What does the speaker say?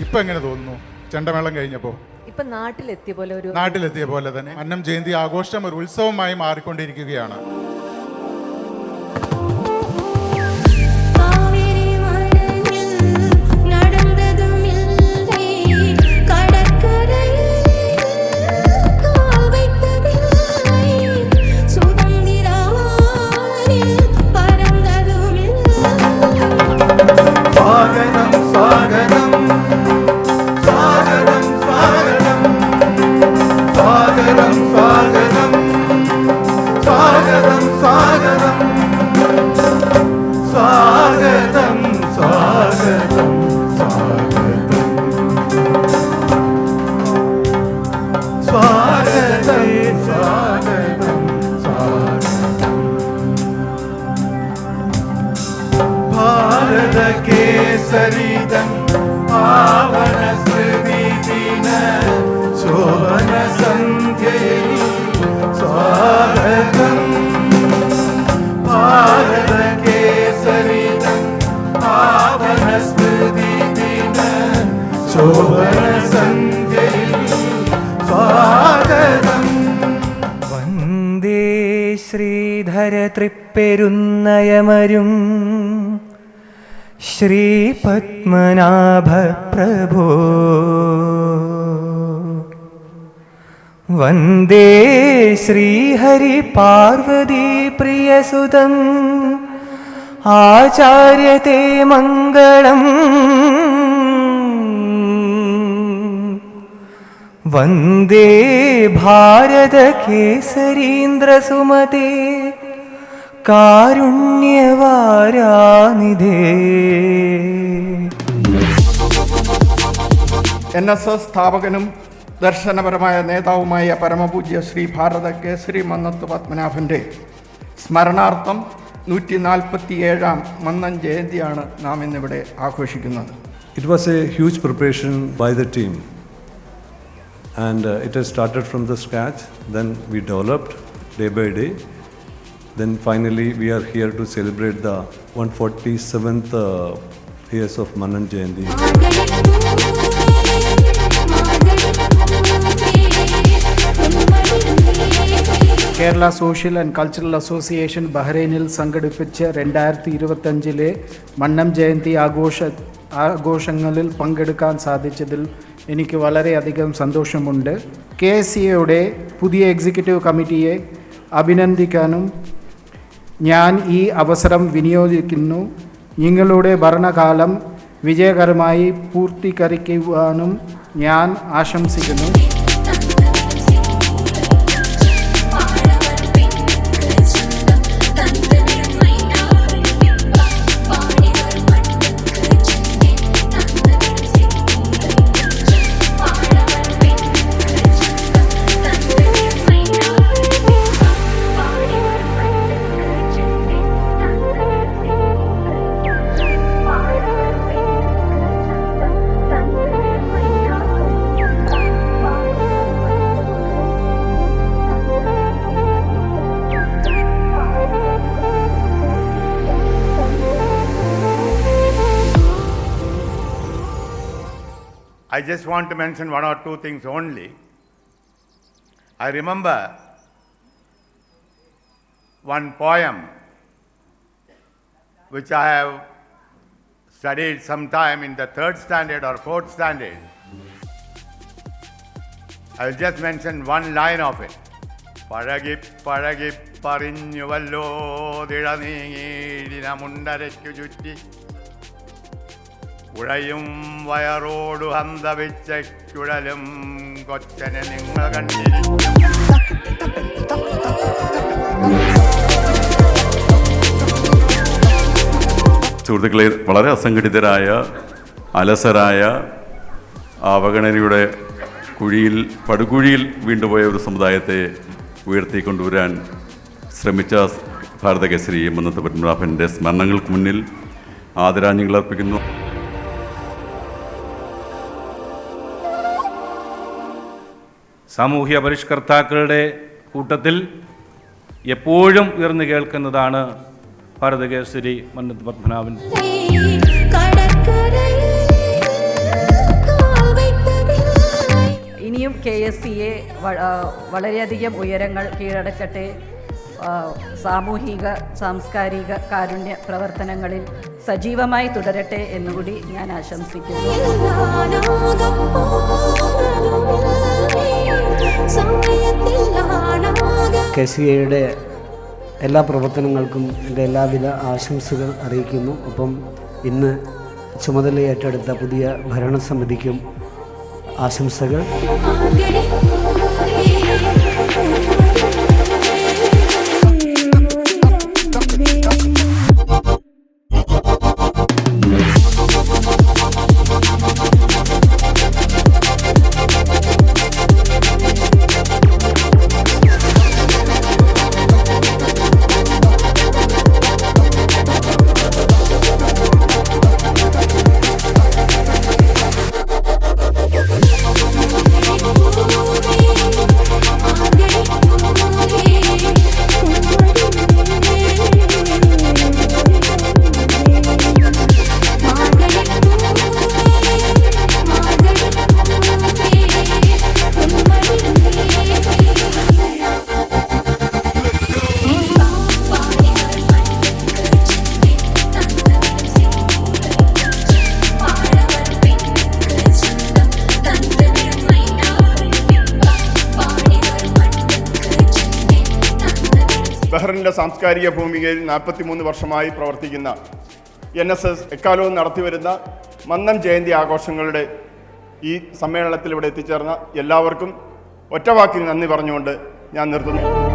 ഇപ്പൊ എങ്ങനെ തോന്നുന്നു ചെണ്ടമേളം കഴിഞ്ഞപ്പോ? ഇപ്പൊ നാട്ടിലെത്തിയ പോലെ തന്നെ മന്നം ജയന്തി ആഘോഷം ഒരു ഉത്സവമായി മാറിക്കൊണ്ടിരിക്കുകയാണ്. കേസരിതം പാവന സ്മൃതിദിന ശോഭന സന്ധ്യയിൽ സ്വാഗതം. ഭാരത കേസരിതം പാവന സ്മൃതിദിന ശോഭന സന്ധ്യയിൽ സ്വാഗതം. വന്ദേ ശ്രീധര തൃപ്പെരുന്നയമരും ശ്രീ പത്മനാഭ പ്രഭോ. വന്ദേ ശ്രീഹരി പാർവതി പ്രിയസുതം ആചാര്യത്തെ മംഗളം. വന്ദേ ഭാരത കേസരീന്ദ്രസുമതേ കാരുണ്യവാരാനിധേ. NSS സ്ഥാപകനും ദർശനപരമായ നേതാവുമായ പരമപൂജ്യ ശ്രീ ഭാരത കേസരി മന്നത്ത് പത്മനാഭൻ്റെ സ്മരണാർത്ഥം 147-ാം മന്നം ജയന്തിയാണ് നാം ഇന്നിവിടെ ആഘോഷിക്കുന്നത്. It was a huge preparation by the team, and it has started from the scratch. Then we developed day by day. Then finally we are here to celebrate the 147th years of Mannan Jayanti. Kerala social and cultural association ബഹ്റൈനിൽ സംഘടിപ്പിച്ച 2025 മന്നം ജയന്തി ആഘോഷങ്ങളിൽ പങ്കെടുക്കാൻ സാധിച്ചതിൽ എനിക്ക് വളരെയധികം സന്തോഷമുണ്ട്. KSCAയുടെ പുതിയ executive കമ്മിറ്റിയെ അഭിനന്ദിക്കാനും ഞാൻ ഈ അവസരം വിനിയോഗിക്കുന്നു. നിങ്ങളുടെ ഭരണകാലം വിജയകരമായി പൂർത്തീകരിക്കുവാനും ഞാൻ ആശംസിക്കുന്നു. I just want to mention one or two things only. I remember one poem which I have studied sometime in the 3rd standard or 4th standard. I will just mention one line of it. Paragi paragi parinnuvallo dilaningidina mundarekku chutti ഉഴയും വയറോടു ഹന്തവിച്ചുഴലും കൊച്ചനെ നിങ്ങൾ കണ്ടിരിക്കും. സുഹൃത്തുക്കളെ, വളരെ അസംഘടിതരായ, അലസരായ, അവഗണനയുടെ പടുകുഴിയിൽ വീണ്ടുപോയ ഒരു സമുദായത്തെ ഉയർത്തിക്കൊണ്ടുവരാൻ ശ്രമിച്ച ഭാരതകേസരി മന്നത്ത് പത്മനാഭൻ്റെ സ്മരണകൾക്ക് മുന്നിൽ ആദരാഞ്ജലികൾ അർപ്പിക്കുന്നു. സാമൂഹ്യ പരിഷ്കർത്താക്കളുടെ കൂട്ടത്തിൽ എപ്പോഴും ഉയർന്നു കേൾക്കുന്നതാണ് ഭാരതകേസരി മന്നത്ത് പത്മനാഭൻ. ഇനിയും KSCA വളരെയധികം ഉയരങ്ങൾ കീഴടക്കട്ടെ. സാമൂഹിക സാംസ്കാരിക കാരുണ്യ പ്രവർത്തനങ്ങളിൽ സജീവമായി തുടരട്ടെ എന്നുകൂടി ഞാൻ ആശംസിക്കുന്നു. KSCAയുടെ എല്ലാ പ്രവർത്തനങ്ങൾക്കും എൻ്റെ എല്ലാവിധ ആശംസകൾ അറിയിക്കുന്നു. ഒപ്പം ഇന്ന് ചുമതല ഏറ്റെടുത്ത പുതിയ ഭരണസമിതിക്കും ആശംസകൾ. ബഹ്റിൻ്റെ സാംസ്കാരിക ഭൂമികയിൽ 43 വർഷമായി പ്രവർത്തിക്കുന്ന NSS എക്കാലവും നടത്തിവരുന്ന മന്നം ജയന്തി ആഘോഷങ്ങളുടെ ഈ സമ്മേളനത്തിൽ ഇവിടെ എത്തിച്ചേർന്ന എല്ലാവർക്കും ഒറ്റവാക്കിൽ നന്ദി പറഞ്ഞുകൊണ്ട് ഞാൻ നിർത്തുന്നു.